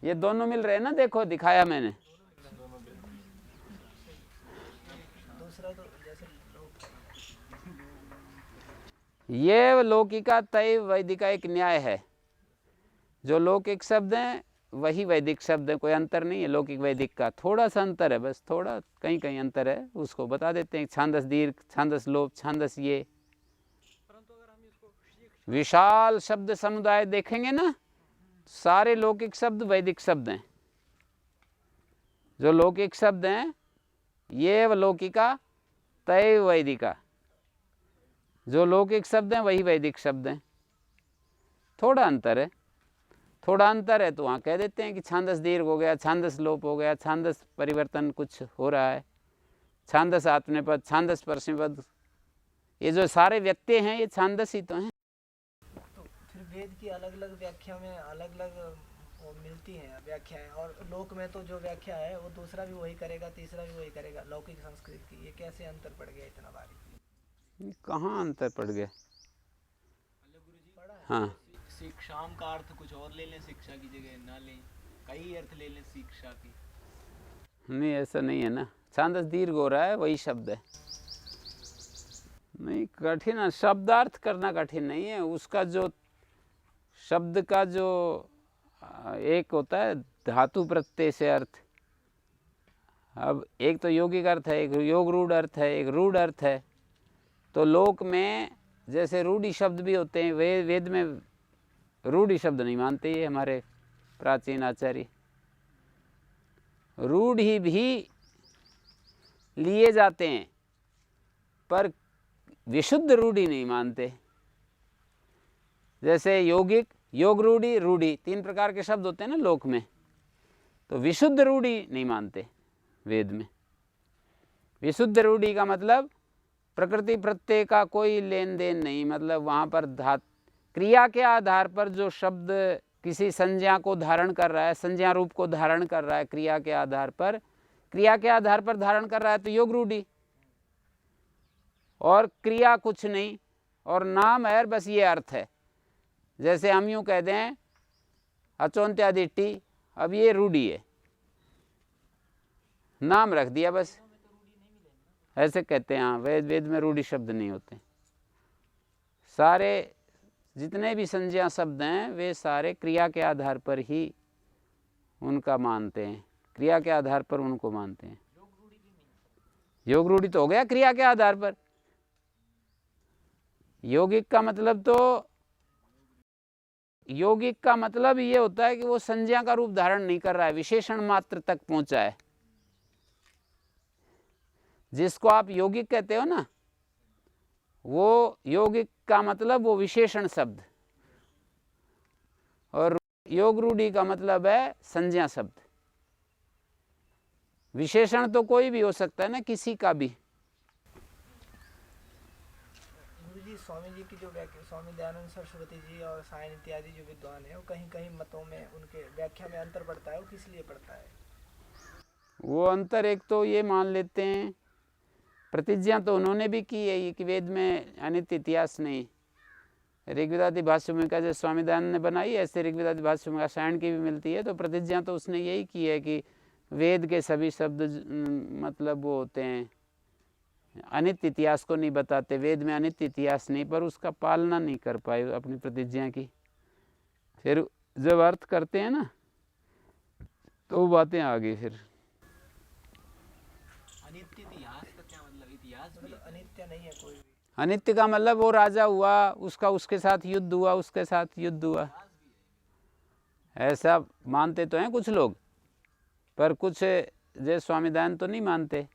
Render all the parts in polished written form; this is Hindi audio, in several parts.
ये दोनों मिल रहे हैं ना, देखो दिखाया मैंने। दूसरा तो जैसे ये लौकिका तय वैदिका एक न्याय है। जो लौकिक शब्द हैं वही वैदिक शब्द है, कोई अंतर नहीं है। लौकिक वैदिक का थोड़ा सा अंतर है, बस थोड़ा कहीं कहीं अंतर है, उसको बता देते हैं। छांदस दीर्घ, छांदस लोप, छांदस ये। विशाल शब्द समुदाय देखेंगे ना, सारे लौकिक शब्द वैदिक शब्द हैं। जो लौकिक शब्द हैं ये लौकिका तय वैदिका, जो लौकिक शब्द हैं वही वैदिक शब्द हैं। थोड़ा अंतर है, थोड़ा अंतर है तो वहाँ कह देते हैं कि छांदस दीर्घ हो गया, छांदस लोप हो गया, छांदस परिवर्तन कुछ हो रहा है, छांदस आत्मनेपद, छांदस परस्मैपद, ये जो सारे व्यक्ति हैं ये छांदस ही तो हैं। तो फिर वेद की अलग अलग व्याख्या में अलग अलग वो मिलती हैं व्याख्याएं, और लोक में तो जो व्याख्या है वो दूसरा भी वही करेगा, तीसरा भी वही करेगा लौकिक संस्कृत की। ये कैसे अंतर पड़ गया इतना भारी? कहाँ अंतर पड़ गया? पड़ा है। हाँ, शिक्षाम का अर्थ कुछ और ले लें, शिक्षा की जगह ना लें, कई अर्थ ले लें शिक्षा की। नहीं ऐसा नहीं है ना, छांदस दीर्घ हो रहा है वही शब्द है। नहीं कठिन है, शब्दार्थ करना कठिन नहीं है। उसका जो शब्द का जो एक होता है धातु प्रत्यय से अर्थ, अब एक तो यौगिक अर्थ है, एक योग रूढ़ अर्थ है, एक रूढ़ अर्थ है। तो लोक में जैसे रूढ़ी शब्द भी होते हैं, वेद में रूढ़ी शब्द नहीं मानते ये हमारे प्राचीन आचार्य। रूढ़ी भी लिए जाते हैं पर विशुद्ध रूढ़ी नहीं मानते। जैसे यौगिक, योग रूढ़ी, रूढ़ी, तीन प्रकार के शब्द होते हैं ना लोक में, तो विशुद्ध रूढ़ी नहीं मानते वेद में। विशुद्ध रूढ़ी का मतलब प्रकृति प्रत्यय का कोई लेन देन नहीं, मतलब वहाँ पर क्रिया के आधार पर जो शब्द किसी संज्ञा को धारण कर रहा है, संज्ञा रूप को धारण कर रहा है, क्रिया के आधार पर, क्रिया के आधार पर धारण कर रहा है तो योग रूढ़ी, और क्रिया कुछ नहीं और नाम है बस ये अर्थ है। जैसे हम यूँ कह दें अचोन्त्यादिट्टी, अब ये रूढ़ी है, नाम रख दिया बस, ऐसे कहते हैं। हाँ, वेद में रूढ़ी शब्द नहीं होते। सारे जितने भी संज्ञा शब्द हैं वे सारे क्रिया के आधार पर ही उनका मानते हैं, क्रिया के आधार पर उनको मानते हैं। योग रूढ़ी तो हो गया क्रिया के आधार पर। यौगिक का मतलब तो, यौगिक का मतलब ये होता है कि वो संज्ञा का रूप धारण नहीं कर रहा है, विशेषण मात्र तक पहुंचा है। जिसको आप यौगिक कहते हो ना, वो यौगिक का मतलब वो विशेषण शब्द, और योग रूढ़ी का मतलब है संज्ञा शब्द। विशेषण तो कोई भी हो सकता है ना, किसी का भी। गुरुजी, स्वामी जी की जो व्याख्या, स्वामी दयानंद सरस्वती जी और सायन इत्यादि जो विद्वान है, वो कहीं कहीं मतों में उनके व्याख्या में अंतर पड़ता है, वो किस लिए पड़ता है? वो अंतर एक तो ये मान लेते हैं, प्रतिज्ञा तो उन्होंने भी की है कि वेद में अनित्य इतिहास नहीं। ऋग्वेदादि भाष्य भूमिका जो स्वामी दयानंद ने बनाई है, ऐसे ऋग्वेदादि भाष्य भूमिका सायण की भी मिलती है। तो प्रतिज्ञा तो उसने यही की है कि वेद के सभी शब्द मतलब वो होते हैं, अनित्य इतिहास को नहीं बताते। वेद में अनित्य इतिहास नहीं, पर उसका पालना नहीं कर पाए अपनी प्रतिज्ञा की। फिर जब अर्थ करते हैं ना तो वो बातें आ गई। फिर अनित्य इतिहास का क्या मतलब? इतिहास भी अनित्य नहीं है कोई भी। अनित्य का मतलब वो राजा हुआ, उसका उसके साथ युद्ध हुआ, उसके साथ युद्ध हुआ, ऐसा मानते तो हैं कुछ लोग, पर कुछ जय स्वामी दयानंद तो नहीं मानते।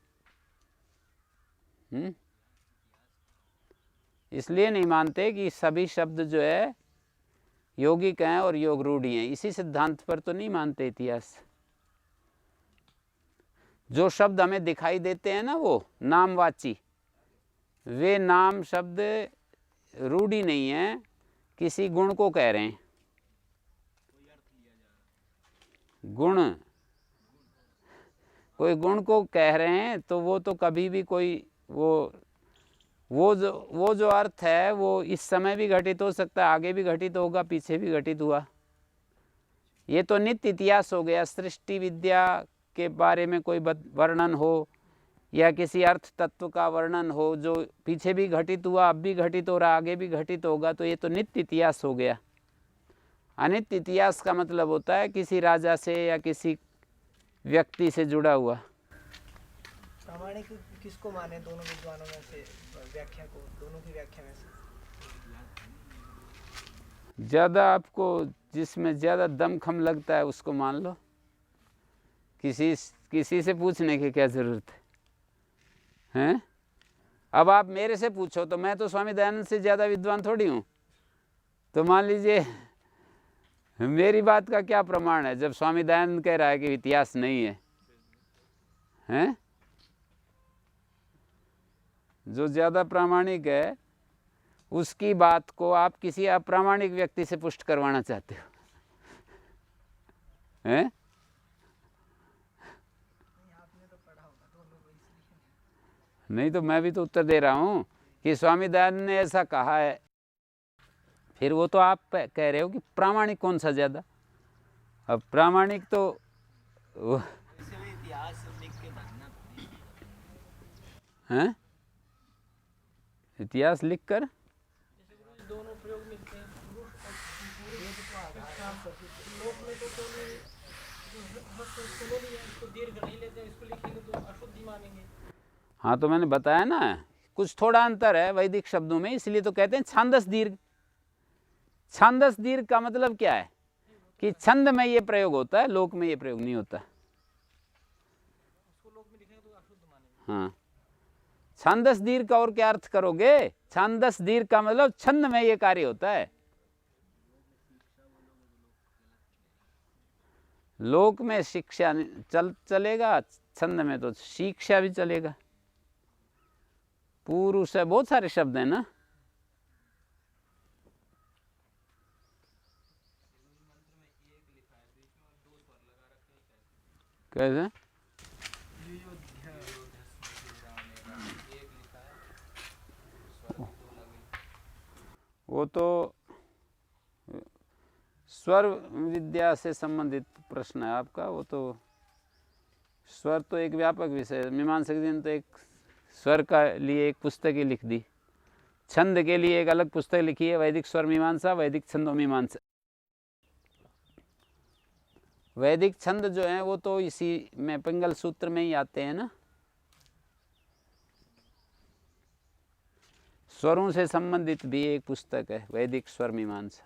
इसलिए नहीं मानते कि सभी शब्द जो है यौगिक हैं और योग रूढ़ी हैं, इसी सिद्धांत पर तो नहीं मानते इतिहास। जो शब्द हमें दिखाई देते हैं ना वो नामवाची, वे नाम शब्द रूढ़ी नहीं है, किसी गुण को कह रहे हैं। गुण, कोई गुण को कह रहे हैं तो वो तो कभी भी कोई वो जो अर्थ है वो इस समय भी घटित हो सकता है, आगे भी घटित होगा, पीछे भी घटित हुआ। ये तो नित्य इतिहास हो गया। सृष्टि विद्या के बारे में कोई वर्णन हो या किसी अर्थ तत्व का वर्णन हो जो पीछे भी घटित हुआ, अब भी घटित हो रहा, आगे भी घटित होगा, तो ये तो नित्य इतिहास हो गया। अनित्य इतिहास का मतलब होता है किसी राजा से या किसी व्यक्ति से जुड़ा हुआ। प्रामाणिक किसको माने दोनों विद्वानों में से, व्याख्या को, दोनों की व्याख्या में से? ज़्यादा आपको जिसमें ज़्यादा दमखम लगता है उसको मान लो। किसी से पूछने की क्या ज़रूरत है? अब आप मेरे से पूछो तो मैं तो स्वामी दयानंद से ज़्यादा विद्वान थोड़ी हूँ, तो मान लीजिए मेरी बात का क्या प्रमाण है जब स्वामी दयानंद कह रहा है कि इतिहास नहीं है? हैं? जो ज़्यादा प्रामाणिक है उसकी बात को आप किसी अप्रामाणिक व्यक्ति से पुष्ट करवाना चाहते हो, हैं? आपने तो पढ़ा होगा दोनों को, इसलिए। नहीं तो मैं भी तो उत्तर दे रहा हूँ कि स्वामी दयानंद ने ऐसा कहा है। फिर वो तो आप कह रहे हो कि प्रामाणिक कौन सा ज़्यादा। अब प्रामाणिक तो इतिहास लिख के भरना हैं, इतिहास लिखकर दोनों प्रयोग मिलते हैं, पुरुष और लोक में तो बस सुनो नहीं है, इसको दीर्घ नहीं लेते, इसको लिखेंगे तो अशुद्धि मानेंगे। हाँ, तो मैंने बताया ना कुछ थोड़ा अंतर है वैदिक शब्दों में, इसलिए तो कहते हैं छांदस दीर्घ। छांदस दीर्घ का मतलब क्या है कि छंद में ये प्रयोग होता है, लोक में ये प्रयोग नहीं होता। उसको लोक में लिखेंगे तो अशुद्ध मानेंगे। हाँ, छांदस दीर्घ का और क्या अर्थ करोगे? छांदस दीर्घ का मतलब छंद में ये कार्य होता है। लोक में शिक्षा चलेगा, छंद में तो शिक्षा भी चलेगा। पुरुष है, बहुत सारे शब्द हैं ना। कैसे? वो तो स्वर विद्या से संबंधित प्रश्न है आपका। वो तो स्वर तो एक व्यापक विषय है। मीमांसक जी ने तो एक स्वर का लिए एक पुस्तक ही लिख दी, छंद के लिए एक अलग पुस्तक लिखी है, वैदिक स्वर मीमांसा, वैदिक छंदो मीमांसा। वैदिक छंद जो है वो तो इसी में पिंगल सूत्र में ही आते हैं ना। स्वरों से संबंधित भी एक पुस्तक है वैदिक स्वर मीमांसा।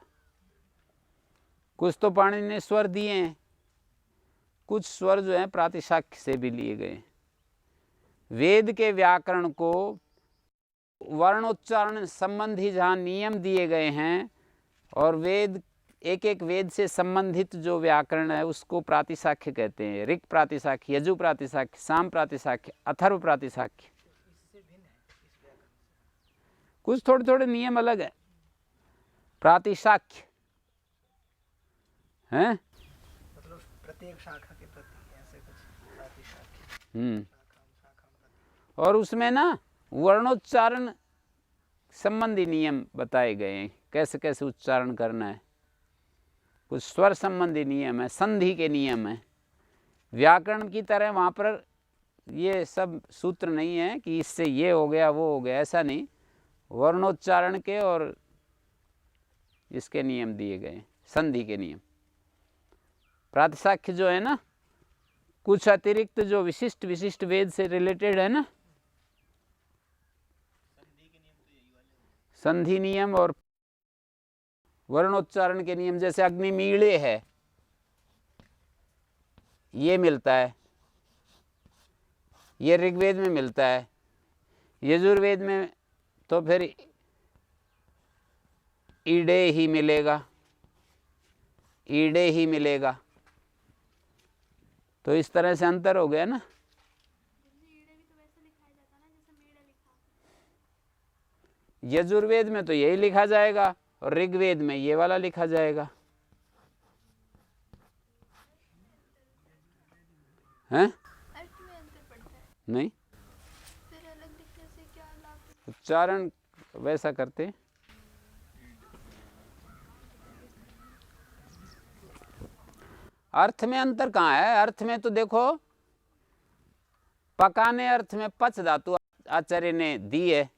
कुछ तो पाणिनि ने स्वर दिए हैं, कुछ स्वर जो है प्रातिशाख्य से भी लिए गए। वेद के व्याकरण को वर्णोच्चारण संबंधी जहाँ नियम दिए गए हैं, और वेद एक एक वेद से संबंधित जो व्याकरण है उसको प्रातिशाख्य कहते हैं। ऋक् प्रातिशाख्य, यजु प्रातिशाख्य, साम प्रातिशाख्य, अथर्व प्रातिशाख्य। कुछ थोड़े थोड़े नियम अलग है। प्रातिशाख्य हैं, मतलब प्रत्येक शाखा के प्रति ऐसे कुछ प्रातिशाख्य। और उसमें ना वर्णोच्चारण संबंधी नियम बताए गए हैं, कैसे कैसे उच्चारण करना है। कुछ स्वर संबंधी नियम है, संधि के नियम है। व्याकरण की तरह वहाँ पर ये सब सूत्र नहीं है कि इससे ये हो गया वो हो गया, ऐसा नहीं। वर्णोच्चारण के और इसके नियम दिए गए, संधि के नियम। प्रातिशाख्य जो है ना, कुछ अतिरिक्त जो विशिष्ट विशिष्ट वेद से रिलेटेड है ना, संधि नियम और वर्णोच्चारण के नियम। जैसे अग्निमीळे है, ये मिलता है, ये ऋग्वेद में मिलता है। यजुर्वेद में तो फिर ईडे ही मिलेगा, ईडे ही मिलेगा। तो इस तरह से अंतर हो गया ना। यजुर्वेद में तो यही लिखा जाएगा और ऋग्वेद में ये वाला लिखा जाएगा, हैं? अर्थ में अंतर पड़ता है। नहीं, फिर अलग दिखने से क्या लाभ? उच्चारण वैसा करते। अर्थ में अंतर कहाँ है? अर्थ में तो देखो, पकाने अर्थ में पच धातु आचार्य ने दी है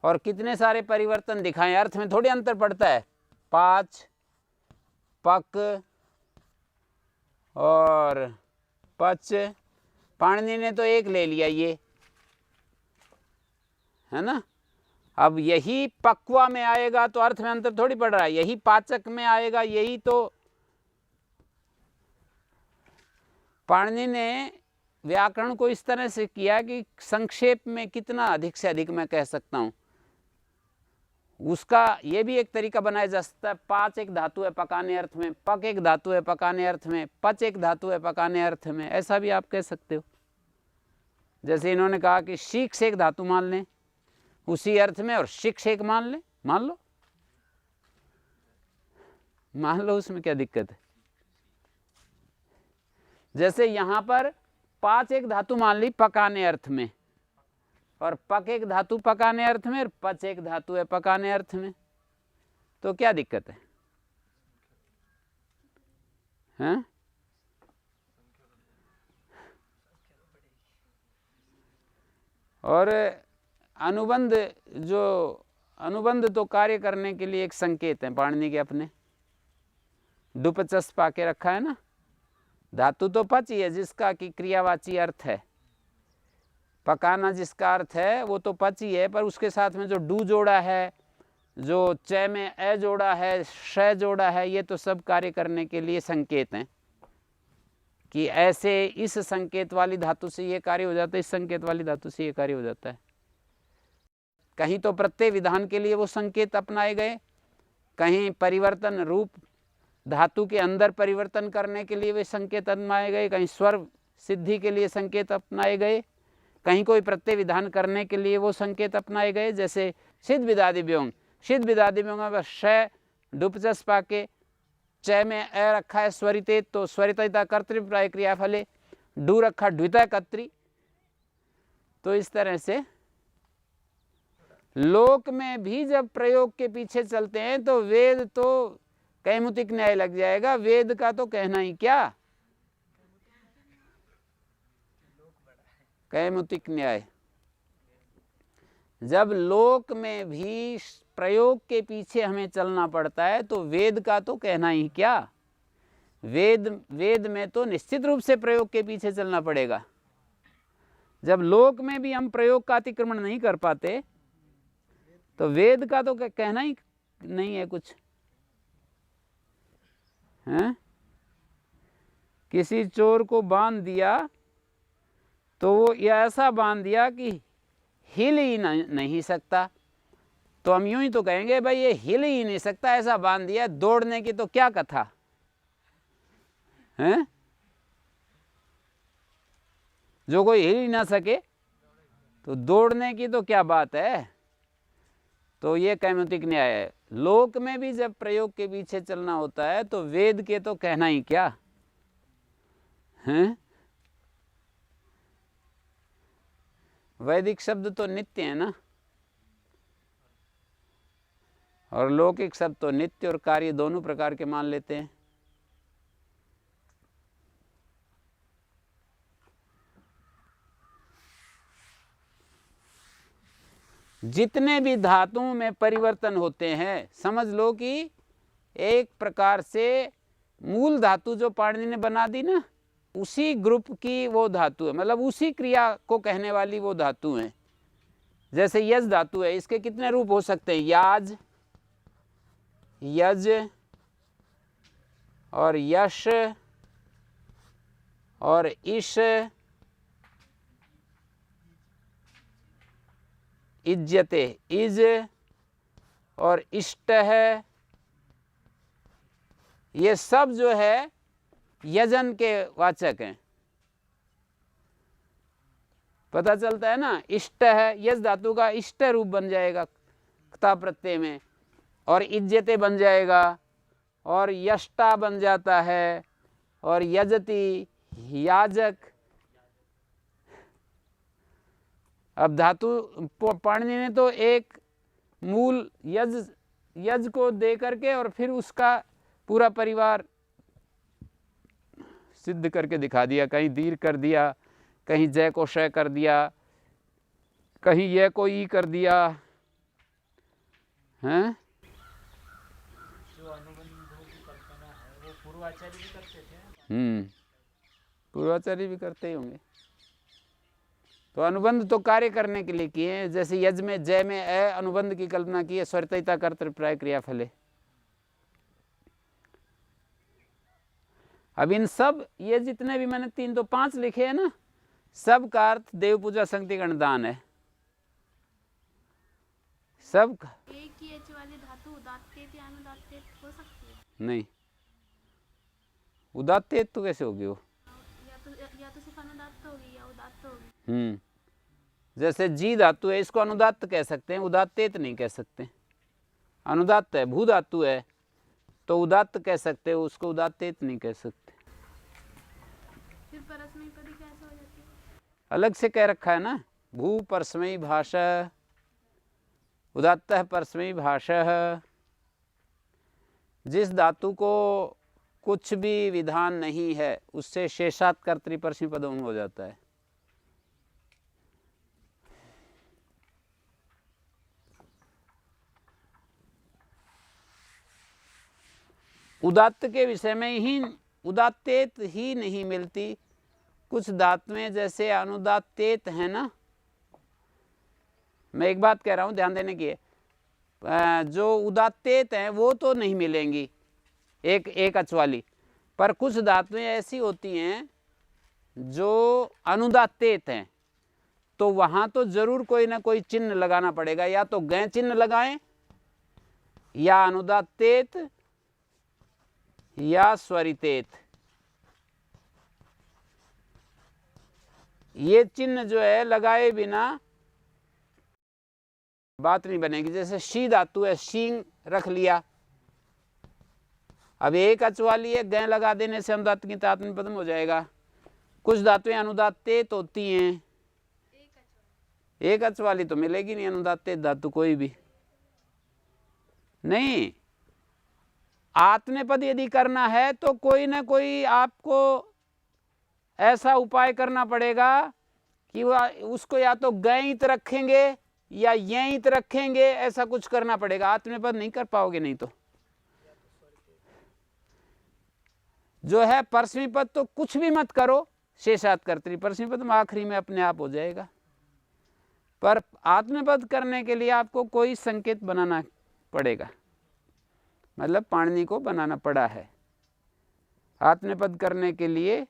और कितने सारे परिवर्तन दिखाए, अर्थ में थोड़ी अंतर पड़ता है। पाच, पक और पच, पाणिनि ने तो एक ले लिया, ये है ना। अब यही पक्वा में आएगा तो अर्थ में अंतर थोड़ी पड़ रहा है, यही पाचक में आएगा, यही तो पाणिनि ने व्याकरण को इस तरह से किया कि संक्षेप में कितना अधिक से अधिक मैं कह सकता हूं, उसका ये भी एक तरीका बनाया जा सकता है। पाच एक धातु है पकाने अर्थ में, पक एक धातु है पकाने अर्थ में, पच एक धातु है पकाने अर्थ में, ऐसा भी आप कह सकते हो। जैसे इन्होंने कहा कि शीख से एक धातु मान लें उसी अर्थ में और शिक से एक मान लें, मान लो, उसमें क्या दिक्कत है। जैसे यहां पर पाच एक धातु मान ली पकाने अर्थ में और पक एक धातु पकाने अर्थ में और पच एक धातु है पकाने अर्थ में, तो क्या दिक्कत है? हैं? और अनुबंध तो कार्य करने के लिए एक संकेत है पाणिनि के अपने, डुपचस पाके रखा है ना। धातु तो पच ही है जिसका कि क्रियावाची अर्थ है, पकाना जिसका अर्थ है वो तो पच ही है, पर उसके साथ में जो डू जोड़ा है, जो च में ए जोड़ा है, श जोड़ा है, ये तो सब कार्य करने के लिए संकेत हैं कि ऐसे इस संकेत वाली धातु से ये कार्य हो जाता है, इस संकेत वाली धातु से ये कार्य हो जाता है। कहीं तो प्रत्यय विधान के लिए वो संकेत अपनाए गए, कहीं परिवर्तन रूप धातु के अंदर परिवर्तन करने के लिए वे संकेत अपनाए गए, कहीं स्वर सिद्धि के लिए संकेत अपनाए गए, कहीं कोई प्रत्यय विधान करने के लिए वो संकेत अपनाए गए। जैसे सिद्ध विदादि व्योम, सिद्ध विदादि व्योम में श डुपचस पाके, च में ए रखा है स्वरिते तो स्वरितता कर्तृप्राय क्रियाफले, डू रखा द्वितीय कर्तृ। तो इस तरह से लोक में भी जब प्रयोग के पीछे चलते हैं तो वेद तो कैमुतिक न्याय लग जाएगा, वेद का तो कहना ही क्या, कैमुतिक न्याय। जब लोक में भी प्रयोग के पीछे हमें चलना पड़ता है तो वेद का तो कहना ही क्या। वेद में तो निश्चित रूप से प्रयोग के पीछे चलना पड़ेगा। जब लोक में भी हम प्रयोग का अतिक्रमण नहीं कर पाते तो वेद का तो कहना ही नहीं है कुछ, हैं? किसी चोर को बांध दिया तो वो ऐसा बांध दिया कि हिल ही नहीं सकता, तो हम यूं ही तो कहेंगे भाई ये हिल ही नहीं सकता, ऐसा बांध दिया। दौड़ने की तो क्या कथा है, जो कोई हिल ही ना सके तो दौड़ने की तो क्या बात है। तो ये कैमुतिक न्याय है। लोक में भी जब प्रयोग के पीछे चलना होता है तो वेद के तो कहना ही क्या है। वैदिक शब्द तो नित्य है ना, और लौकिक शब्द तो नित्य और कार्य दोनों प्रकार के मान लेते हैं। जितने भी धातुओं में परिवर्तन होते हैं, समझ लो कि एक प्रकार से मूल धातु जो पाणिनि ने बना दी ना, उसी ग्रुप की वो धातु है, मतलब उसी क्रिया को कहने वाली वो धातु है। जैसे यज धातु है, इसके कितने रूप हो सकते हैं, याज, यज और यश और इश, इज्जते इज और इष्ट है। ये सब जो है यजन के वाचक हैं। पता चलता है ना, इष्ट है, यज धातु का इष्ट रूप बन जाएगा क्ता प्रत्यय में, और इज्जते बन जाएगा, और यष्टा बन जाता है, और यजति याजक। अब धातु पाणिनि ने तो एक मूल यज को दे करके और फिर उसका पूरा परिवार सिद्ध करके दिखा दिया, कहीं दीर्घ कर दिया, कहीं जय को श कर दिया, कहीं ये को ई कर दिया, हैं? जो अनुबंधों की कल्पना है वो पूर्वाचार्य भी करते थे। पूर्वाचार्य भी करते ही होंगे। तो अनुबंध तो कार्य करने के लिए किए हैं, जैसे यज में जय में अनुबंध की कल्पना की है, स्वरतयिता कर्तृप्राय क्रियाफले। अब इन सब ये जितने भी मैंने 3 तो 5 लिखे हैं ना, सब का अर्थ देव पूजा संगति गणदान है, सब का। एक ही एच वाली धातु उदात्तेत या अनुदात्तेत हो सकती है? नहीं, उदात्तेत तो कैसे होगी वो? या तो सिर्फ अनुदात्त होगी या उदात्त होगी। जैसे जी धातु है, इसको अनुदात्त कह सकते हैं, उदात्तेत नहीं कह सकते। अनुदात्त है, भू धातु है तो उदात्त कह सकते हो, उसको उदात्तेत नहीं कह सकते। फिर परस्मयी पदी कैसे हो जाती है? अलग से कह रखा है ना, भू परस्मयी भाषा, उदात्तः परस्मयी भाषा। जिस धातु को कुछ भी विधान नहीं है उससे शेषात् कर्तृ परस्मयी पदम हो जाता है। उदात्त के विषय में ही उदात्तेत ही नहीं मिलती, कुछ धातुएं जैसे अनुदात्तेत है ना। मैं एक बात कह रहा हूं, ध्यान देने की है, जो उदात्तेत हैं वो तो नहीं मिलेंगी एक अच वाली, पर कुछ धातुएं ऐसी होती हैं जो अनुदात्तेत हैं, तो वहां तो जरूर कोई ना कोई चिन्ह लगाना पड़ेगा, या तो गै चिन्ह लगाएं या अनुदात्तेत या स्वरितेत। ये चिन्ह जो है लगाए बिना बात नहीं बनेगी। जैसे शी धातु है, शींग रख लिया, अब एक अच वाली है, गै लगा देने से अनुदात्त की तात में पदम हो जाएगा। कुछ धातुएं अनुदात्तेत होती हैं, एक अच वाली तो मिलेगी नहीं अनुदात्तेत धातु कोई भी नहीं। आत्मनेपद यदि करना है तो कोई ना कोई आपको ऐसा उपाय करना पड़ेगा कि वह उसको या तो गैत रखेंगे या यंत रखेंगे, ऐसा कुछ करना पड़ेगा। आत्मनेपद नहीं कर पाओगे नहीं तो। जो है परस्मयी पद तो कुछ भी मत करो, शेषात् कर्तृ परस्मयी पद आखिरी में अपने आप हो जाएगा, पर आत्मनेपद करने के लिए आपको कोई संकेत बनाना पड़ेगा, मतलब पाणिनि को बनाना पड़ा है। आत्मनेपद करने के लिए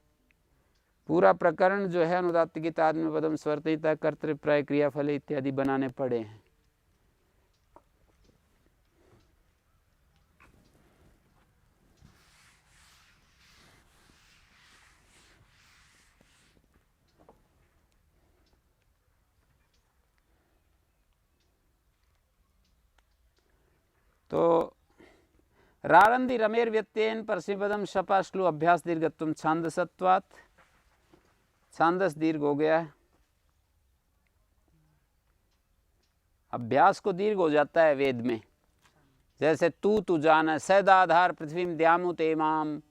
पूरा प्रकरण जो है अनुदात्त की आत्मनेपदम स्वरतयिता कर्तृप्राय क्रियाफल इत्यादि बनाने पड़े हैं। तो रारंदी रमेर व्यत्ययन परस्मैपदम शपाश्लु अभ्यास दीर्घत्वम छांदसत्वात्, छांदस दीर्घ हो गया है, अभ्यास को दीर्घ हो जाता है वेद में। जैसे तू जान सैदाधार पृथ्वी द्यामु तेमाम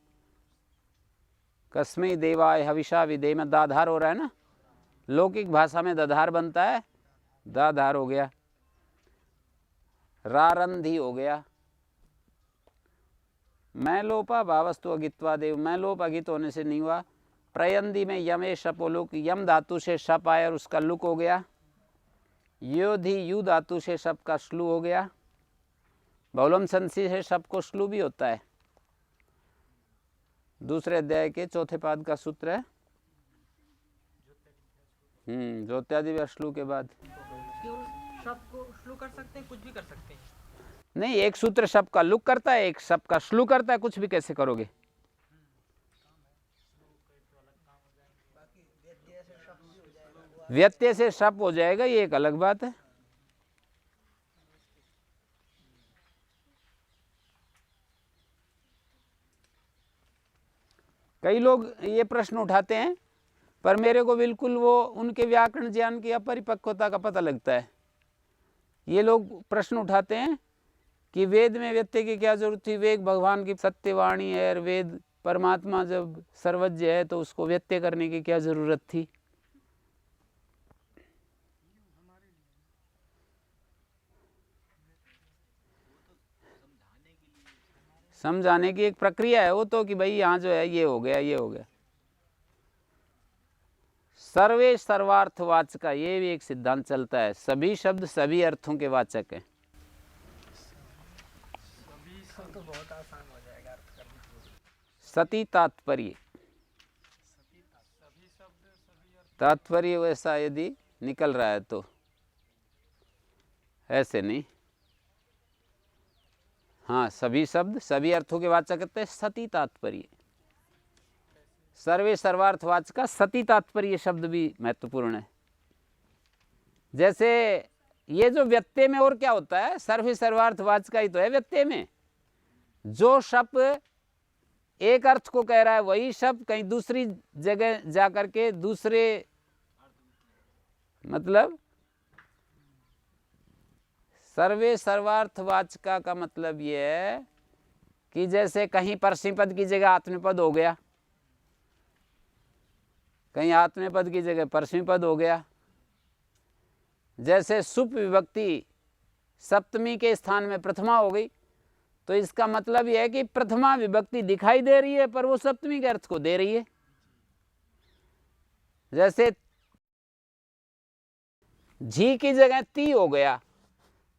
कस्मै देवाय हविषा विधेम, दाधार हो रहा है ना, लौकिक भाषा में दधार बनता है, दाधार हो गया। रारंधी हो गया। मैं लोपा भावस्तु अगित्वा देव, मैं लोप अगित होने से नहीं हुआ। प्रयंदी में यमे शपो लुक, यम धातु से शप आया और उसका लुक हो गया। योधि यू धातु से शप का श्लू हो गया। बहुलम संसी से शप को श्लू भी होता है, दूसरे अध्याय के चौथे पाद का सूत्र है। ज्योत्यादि श्लू के बाद शब्द को श्लू कर सकते हैं, कुछ भी कर सकते हैं। नहीं, एक सूत्र शब्द का लुक करता है, एक शब्द का श्लू करता है, कुछ भी कैसे करोगे। व्यत्यय से शब्द हो जाएगा, ये एक अलग बात है। कई लोग ये प्रश्न उठाते हैं, पर मेरे को बिल्कुल वो उनके व्याकरण ज्ञान की अपरिपक्वता का पता लगता है। ये लोग प्रश्न उठाते हैं कि वेद में व्यत्यय की क्या जरूरत थी, वेद भगवान की सत्यवाणी है और वेद परमात्मा जब सर्वज्ञ है तो उसको व्यत्यय करने की क्या जरूरत थी? समझाने की एक प्रक्रिया है वो तो, कि भाई यहाँ जो है ये हो गया, ये हो गया। सर्वे सर्वार्थवाचक का ये भी एक सिद्धांत चलता है, सभी शब्द सभी अर्थों के वाचक हैं। तो बहुत आसान हो जाएगा अर्थ करना। सती तात्पर्य, तात्पर्य वैसा यदि निकल रहा है तो, ऐसे नहीं। हाँ, सभी शब्द सभी अर्थों के वाचक कहते हैं, सती तात्पर्य। सर्वे सर्वार्थवाचक का सती तात्पर्य शब्द भी महत्वपूर्ण है। जैसे ये जो व्यत्यय में और क्या होता है, सर्वे सर्वार्थवाचक का ही तो है व्यत्यय में। जो शब्द एक अर्थ को कह रहा है वही शब्द कहीं दूसरी जगह जाकर के दूसरे, मतलब सर्वे सर्वार्थवाचक का मतलब ये है कि जैसे कहीं परस्मैपद की जगह आत्मनेपद हो गया, कहीं आत्मनेपद की जगह परस्मैपद हो गया। जैसे सुप विभक्ति सप्तमी के स्थान में प्रथमा हो गई, तो इसका मतलब यह है कि प्रथमा विभक्ति दिखाई दे रही है पर वो सप्तमी के अर्थ को दे रही है। जैसे झी की जगह ती हो गया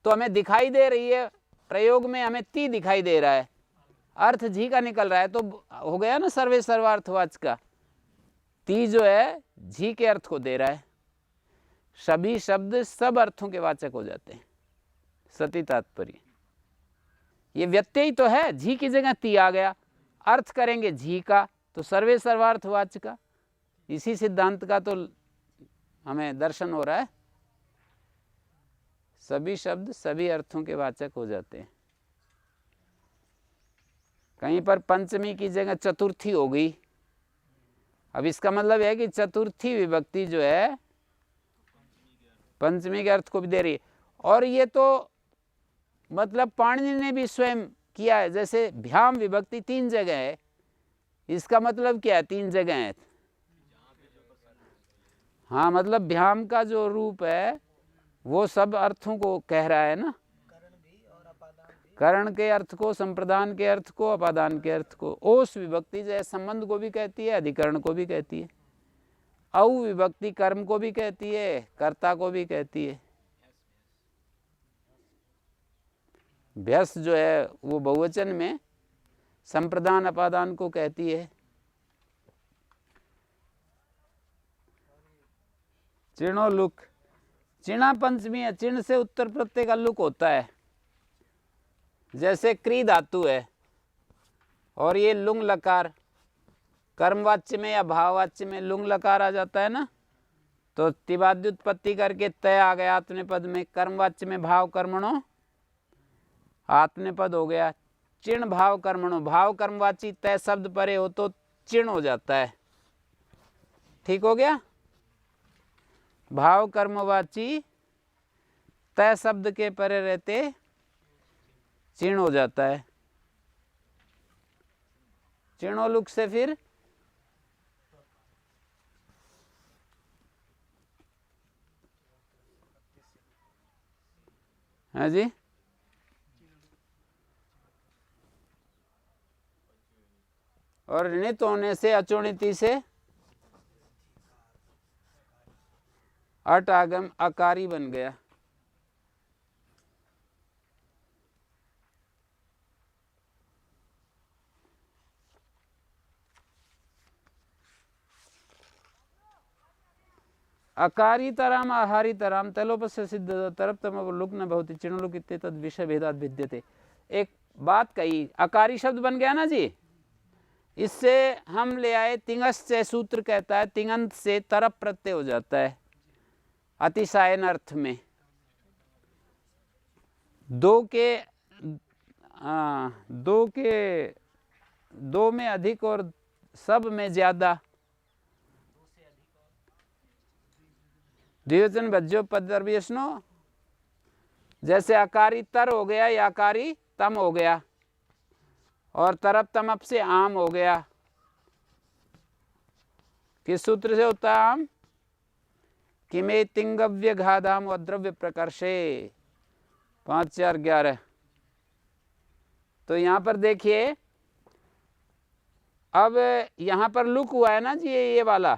तो हमें दिखाई दे रही है, प्रयोग में हमें ती दिखाई दे रहा है, अर्थ झी का निकल रहा है, तो हो गया ना सर्वे सर्वार्थवाचक का। ती जो है झी के अर्थ को दे रहा है। सभी शब्द सब अर्थों के वाचक हो जाते हैं, सती तात्पर्य। ये व्यत्यय तो है, झी की जगह ती आ गया, अर्थ करेंगे झी का तो सर्वे सर्वार्थवाचक का। इसी सिद्धांत का तो हमें दर्शन हो रहा है, सभी शब्द सभी अर्थों के वाचक हो जाते हैं। कहीं पर पंचमी की जगह चतुर्थी हो गई, अब इसका मतलब है कि चतुर्थी विभक्ति जो है पंचमी के अर्थ को भी दे रही है। और ये तो मतलब पाणिनि ने भी स्वयं किया है। जैसे भ्याम विभक्ति 3 जगह है, इसका मतलब क्या है, 3 जगह है। हाँ, मतलब भ्याम का जो रूप है वो सब अर्थों को कह रहा है ना, करण के अर्थ को, संप्रदान के अर्थ को, अपादान के अर्थ को। ओस विभक्ति जो है संबंध को भी कहती है, अधिकरण को भी कहती है। औ विभक्ति कर्म को भी कहती है, कर्ता को भी कहती है। व्यस जो है वो बहुवचन में संप्रदान अपादान को कहती है। चिणो लुक, चिणा पंचमी है, चिण से उत्तर प्रत्यय का लुक होता है। जैसे क्री धातु है और ये लुंग लकार, कर्मवाच्य में या भाववाच्य में लुंग लकार आ जाता है ना, तो तिबाद्य उत्पत्ति करके तय आ गया आत्मनेपद में। कर्मवाच्य में भाव कर्मणो आत्मनेपद हो गया। चिण भाव कर्मणो, भाव कर्मवाची तय शब्द परे हो तो चिण हो जाता है। ठीक हो गया, भाव कर्मवाची तय शब्द के परे रहते चिण हो जाता है। चिणोलुक से फिर है जी, और ऋणित होने से अचुणिति से अट आगम अकारी बन गया। अकारी तराम आहारी तराम तलोपस्य सिद्ध तरप तम लुक न भवति चिणुलुक इत्ते तद विषय भेदात भिद्यते। एक बात कही, अकारी शब्द बन गया ना जी, इससे हम ले आए तिंगस से, सूत्र कहता है तिंगंत से तरप प्रत्यय हो जाता है अतिशायन अर्थ में। दो में अधिक और सब में ज्यादा, द्विवचन भज्यो पदर्भ्यस्नो। जैसे अकारी तर हो गया या अकारी तम हो गया, और तरप तमप से आम हो गया, किस सूत्र से होता है? किमे तिंगव्य घाधाम अद्रव्य प्रकर्षे 5 4 11। तो यहाँ पर देखिए, अब यहाँ पर लुक हुआ है ना जी, ये वाला,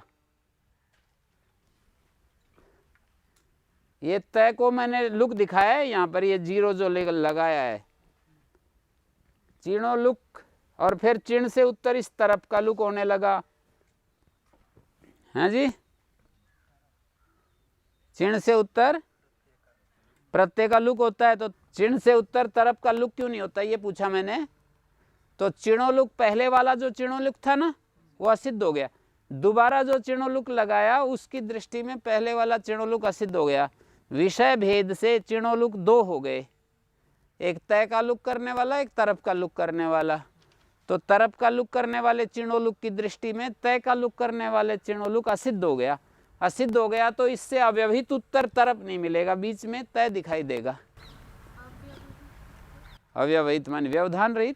ये तय को मैंने लुक दिखाया है यहाँ पर, ये जीरो जो लगाया है, चिणो लुक, और फिर चिण से उत्तर इस तरफ का लुक होने लगा है जी। चिण से उत्तर प्रत्यय का लुक होता है, तो चिण से उत्तर तरफ का लुक क्यों नहीं होता, ये पूछा मैंने। तो चिणो लुक, पहले वाला जो चिणो लुक था ना, वो असिद्ध हो गया। दोबारा जो चिणो लुक लगाया उसकी दृष्टि में पहले वाला चिणो लुक असिद्ध हो गया। विषय भेद से चिणो लुक 2 हो गए, एक तय का लुक करने वाला, एक तरफ का लुक करने वाला। तो तरफ का लुक करने वाले चिणो लुक की दृष्टि में तय का लुक करने वाले चिणो लुक असिद्ध हो गया। असिद्ध हो गया तो इससे अव्यवहित उत्तर तरफ नहीं मिलेगा, बीच में तय दिखाई देगा। अव्यवहित माने व्यवधान रहित।